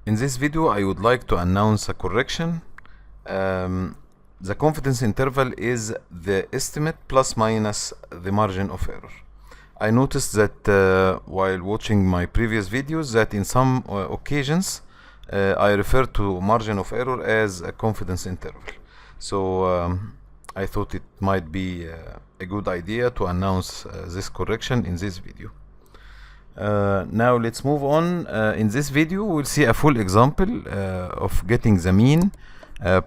In this video, I would like to announce a correction. The confidence interval is the estimate plus minus the margin of error. I noticed that while watching my previous videos that in some occasions I refer to margin of error as a confidence interval. So I thought it might be a good idea to announce this correction in this video. Now let's move on. In this video we'll see a full example of getting the mean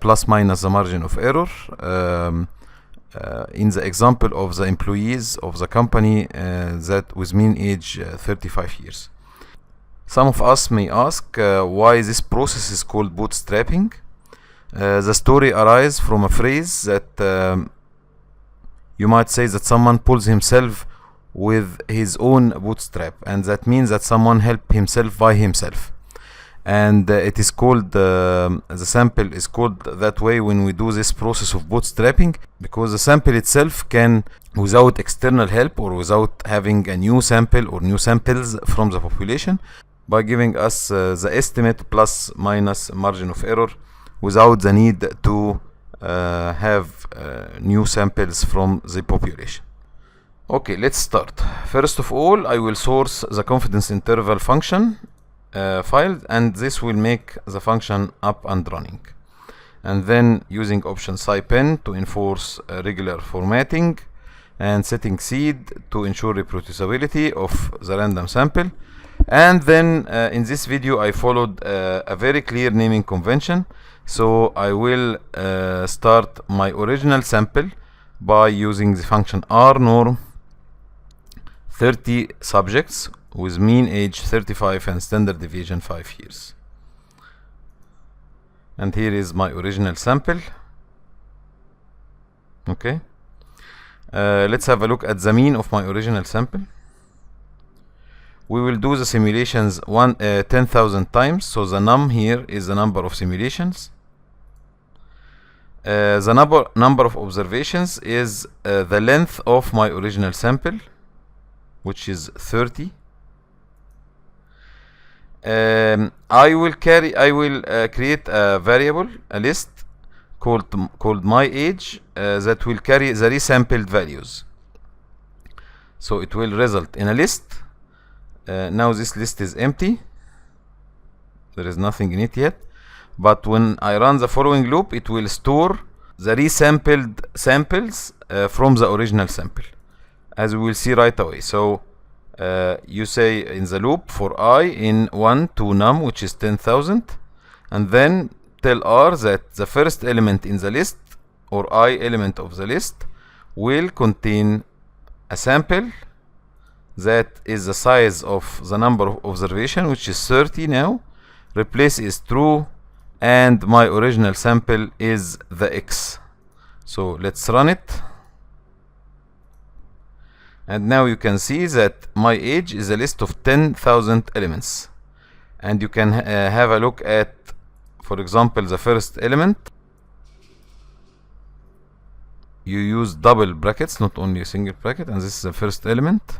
plus minus the margin of error in the example of the employees of the company that with mean age 35 years. Some of us may ask why this process is called bootstrapping. The story arises from a phrase that you might say that someone pulls himself with his own bootstrap, and that means that someone helped himself by himself, and it is called the sample is called that way when we do this process of bootstrapping, because the sample itself can, without external help or without having a new sample or new samples from the population, by giving us the estimate plus minus margin of error without the need to have new samples from the population. Okay, let's start. First of all, I will source the confidence interval function file, and this will make the function up and running. And then using option SciPen to enforce regular formatting and setting seed to ensure reproducibility of the random sample. And then in this video I followed a very clear naming convention. So I will start my original sample by using the function rnorm 30 subjects with mean age 35 and standard deviation 5 years. And here is my original sample. Okay, let's have a look at the mean of my original sample. We will do the simulations 10,000 times, so the num here is the number of simulations. The number of observations is the length of my original sample, which is 30. I will create a variable, a list called my age that will carry the resampled values. So it will result in a list. Now this list is empty. There is nothing in it yet. But when I run the following loop, it will store the resampled samples from the original sample, as we will see right away. So you say in the loop for I in 1 to num, which is 10,000, and then tell R that the first element in the list, or I element of the list, will contain a sample that is the size of the number of observation, which is 30 now. Replace is true, and my original sample is the X. So let's run it. And now you can see that my age is a list of 10,000 elements. And you can have a look at, for example, the first element. You use double brackets, not only a single bracket, and this is the first element.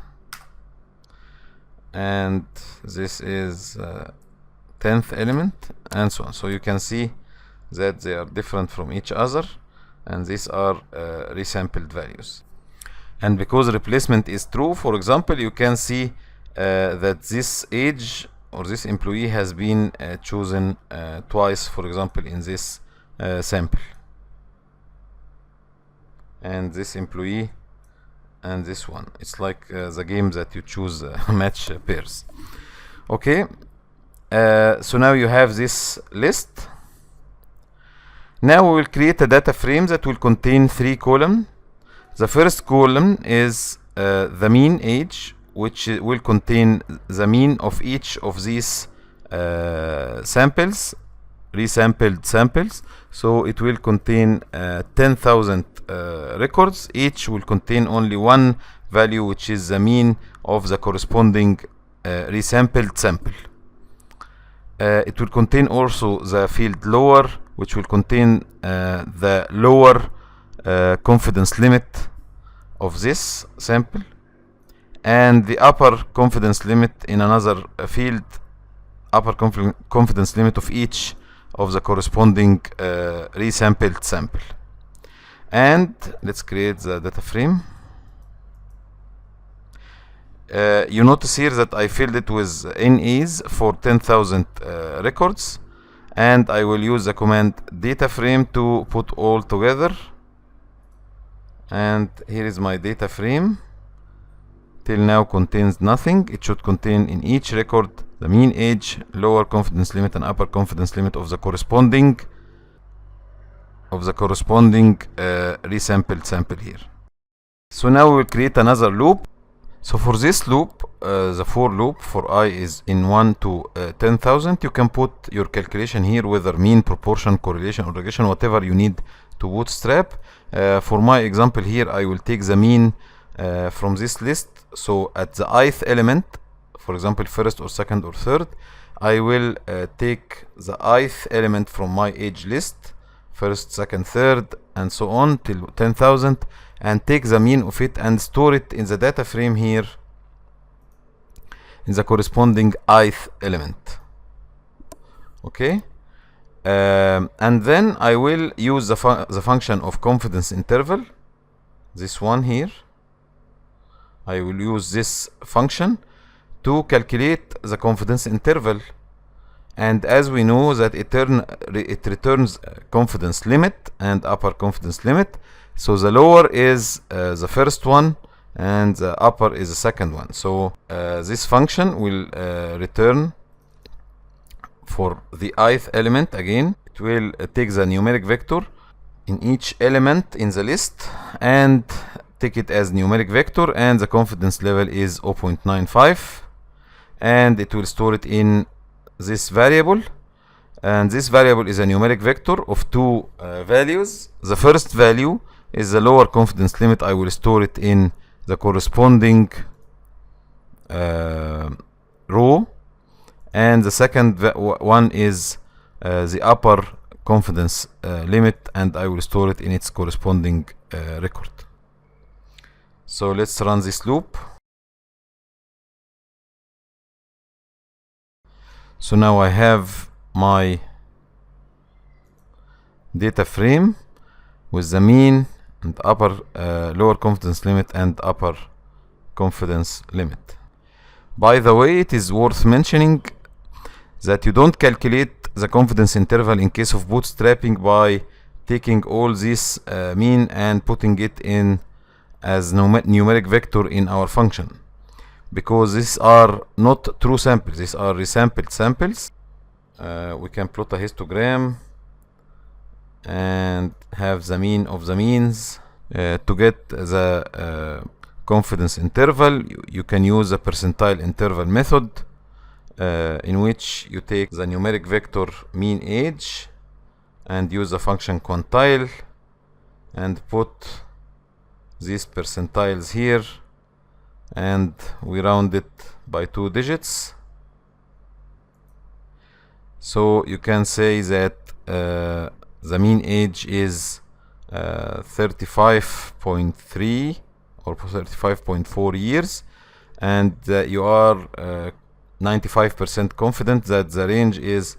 And this is 10th element, and so on. So you can see that they are different from each other, and these are resampled values. And because replacement is true, for example, you can see that this age or this employee has been chosen twice, for example, in this sample. And this employee and this one. It's like the game that you choose match pairs. Okay, so now you have this list. Now we will create a data frame that will contain 3 columns. The first column is the mean age, which will contain the mean of each of these samples, resampled samples. So it will contain 10,000 records. Each will contain only one value, which is the mean of the corresponding resampled sample. It will contain also the field lower, which will contain the lower confidence limit of this sample, and the upper confidence limit in another field upper confidence limit of each of the corresponding resampled sample. And let's create the data frame. You notice here that I filled it with NAs for 10,000 records, and I will use the command data frame to put all together. And here is my data frame. Till now contains nothing. It should contain in each record the mean age, lower confidence limit and upper confidence limit of the corresponding resampled sample here. So now we will create another loop. So for this loop, the for loop for I is in 1 to 10,000. You can put your calculation here, whether mean, proportion, correlation or regression, whatever you need to bootstrap. For my example here, I will take the mean from this list. So at the ith element, for example first or second or third, I will take the ith element from my age list, first, second, third, and so on till 10,000, and take the mean of it and store it in the data frame here in the corresponding ith element. Okay, and then I will use the function of confidence interval, this one here. I will use this function to calculate the confidence interval, and as we know that it returns confidence limit and upper confidence limit. So the lower is the first one and the upper is the second one. So this function will return for the ith element. Again, it will take the numeric vector in each element in the list and take it as numeric vector, and the confidence level is 0.95, and it will store it in this variable, and this variable is a numeric vector of two values. The first value is the lower confidence limit. I will store it in the corresponding row, and the second one is the upper confidence limit, and I will store it in its corresponding record. So let's run this loop. So now I have my data frame with the mean and upper lower confidence limit and upper confidence limit. By the way, it is worth mentioning that you don't calculate the confidence interval in case of bootstrapping by taking all this mean and putting it in as numeric vector in our function, because these are not true samples, these are resampled samples. We can plot a histogram and have the mean of the means. To get the confidence interval, you can use the percentile interval method, in which you take the numeric vector mean age and use the function quantile and put these percentiles here, and we round it by 2 digits. So you can say that the mean age is 35.3 or 35.4 years, and you are 95% confident that the range is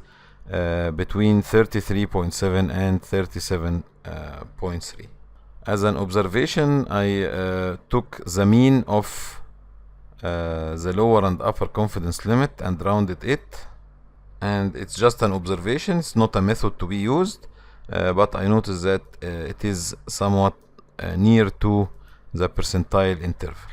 between 33.7 and 37.3. As an observation, I took the mean of the lower and upper confidence limit and rounded it, and it's just an observation, it's not a method to be used, but I noticed that it is somewhat near to the percentile interval.